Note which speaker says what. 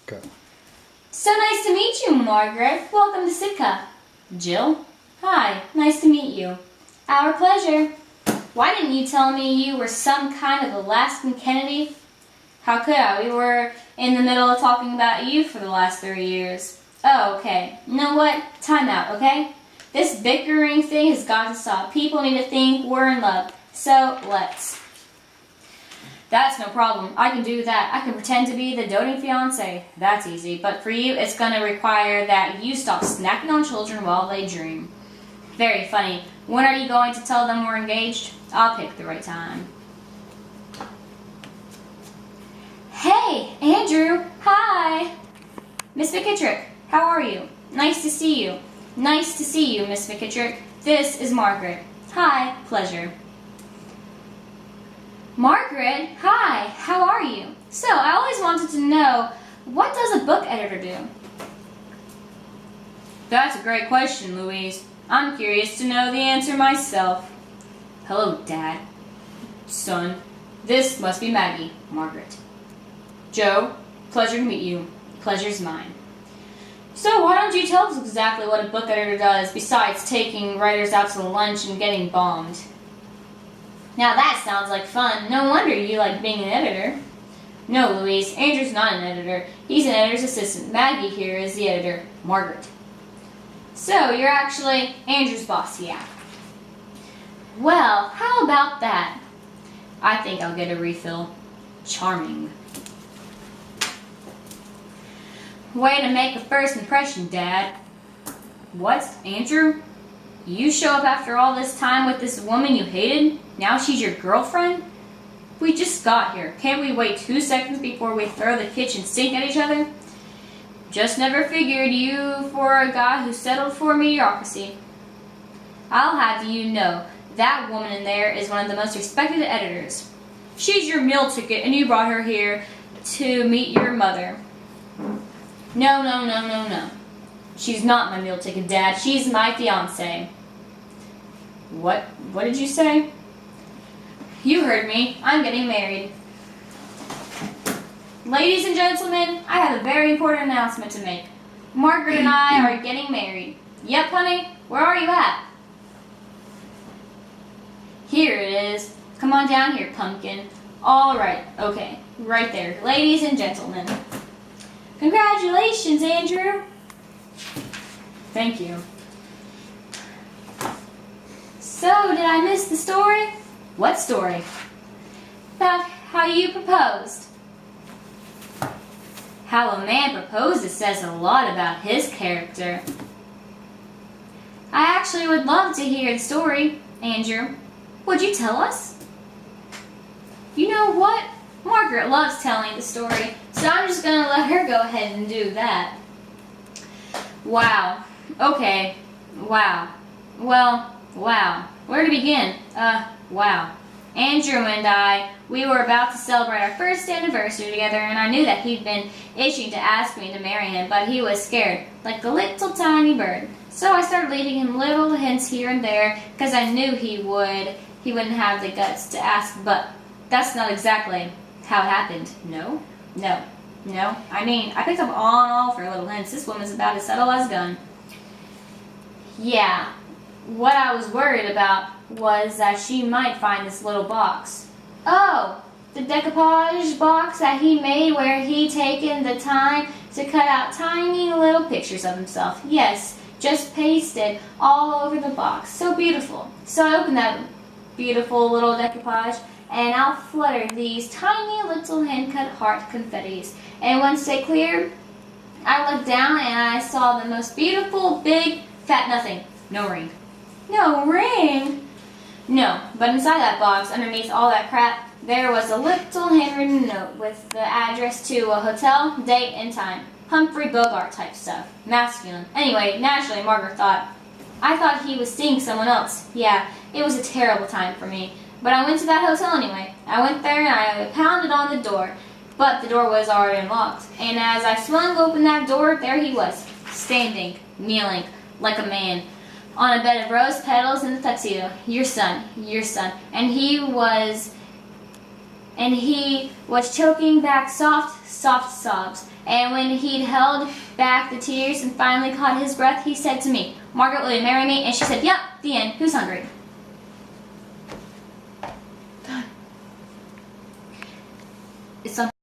Speaker 1: Go.
Speaker 2: So nice to meet you, Margaret. Welcome to Sitka. Jill? Hi, nice to meet you. Our pleasure. Why didn't you tell me you were some kind of Alaskan Kennedy? How could I? We were in the middle of talking about you for the last 3 years. Oh, okay. You know what? Time out, okay? This bickering thing has got to stop. People need to think we're in love. So, let's. That's no problem. I can do that. I can pretend to be the doting fiancé. That's easy. But for you, it's going to require that you stop snacking on children while they dream. Very funny. When are you going to tell them we're engaged? I'll pick the right time. Hey, Andrew. Hi. Miss McKittrick, how are you? Nice to see you. Nice to see you, Miss McKittrick. This is Margaret. Hi, pleasure. Margaret, hi, how are you? So, I always wanted to know, what does a book editor do? That's a great question, Louise. I'm curious to know the answer myself. Hello, Dad. Son. This must be Maggie, Margaret. Joe, pleasure to meet you. Pleasure's mine. So, why don't you tell us exactly what a book editor does besides taking writers out to lunch and getting bombed? Now that sounds like fun. No wonder you like being an editor. No, Louise, Andrew's not an editor. He's an editor's assistant. Maggie here is the editor, Margaret. So, you're actually Andrew's boss, yeah. Well, how about that? I think I'll get a refill. Charming. Way to make a first impression, Dad. What, Andrew? You show up after all this time with this woman you hated? Now she's your girlfriend? We just got here. Can't we wait 2 seconds before we throw the kitchen sink at each other? Just never figured you for a guy who settled for mediocrity. I'll have you know, that woman in there is one of the most respected editors. She's your meal ticket and you brought her here to meet your mother. No. She's not my meal ticket, Dad. She's my fiancé. What did you say? You heard me. I'm getting married. Ladies and gentlemen, I have a very important announcement to make. Margaret and I are getting married. Yep, honey. Where are you at? Here it is. Come on down here, pumpkin. All right. Okay. Right there. Ladies and gentlemen. Congratulations, Andrew. Thank you. So, did I miss the story? What story? About how you proposed. How a man proposes says a lot about his character. I actually would love to hear the story, Andrew. Would you tell us? You know what? Margaret loves telling the story, so I'm just going to let her go ahead and do that. Wow. Okay. Wow. Well, wow. Where to begin? Wow. Andrew and I, we were about to celebrate our first anniversary together, and I knew that he'd been itching to ask me to marry him, but he was scared, like a little tiny bird. So I started leaving him little hints here and there, because I knew he wouldn't have the guts to ask, but that's not exactly how it happened. No. I mean, I picked up on all of her little hints. This woman's about as subtle as a gun. Yeah. What I was worried about was that she might find this little box. Oh, the decoupage box that he made where he'd taken the time to cut out tiny little pictures of himself. Yes, just pasted all over the box. So beautiful. So I opened that beautiful little decoupage, and out fluttered these tiny little hand-cut heart confettis. And once they cleared, I looked down and I saw the most beautiful, big, fat nothing. No ring. No ring? No, but inside that box, underneath all that crap, there was a little handwritten note with the address to a hotel, date, and time. Humphrey Bogart type stuff. Masculine. Anyway, naturally, Margaret thought. I thought he was seeing someone else. Yeah, it was a terrible time for me. But I went to that hotel anyway. I went there and I pounded on the door. But the door was already unlocked. And as I swung open that door, there he was. Standing, kneeling, like a man. On a bed of rose petals in the tuxedo. Your son. And he was and he was choking back soft sobs. And when he'd held back the tears and finally caught his breath, he said to me, "Margaret, will you marry me?" And she said, "Yep, the end. Who's hungry?" It's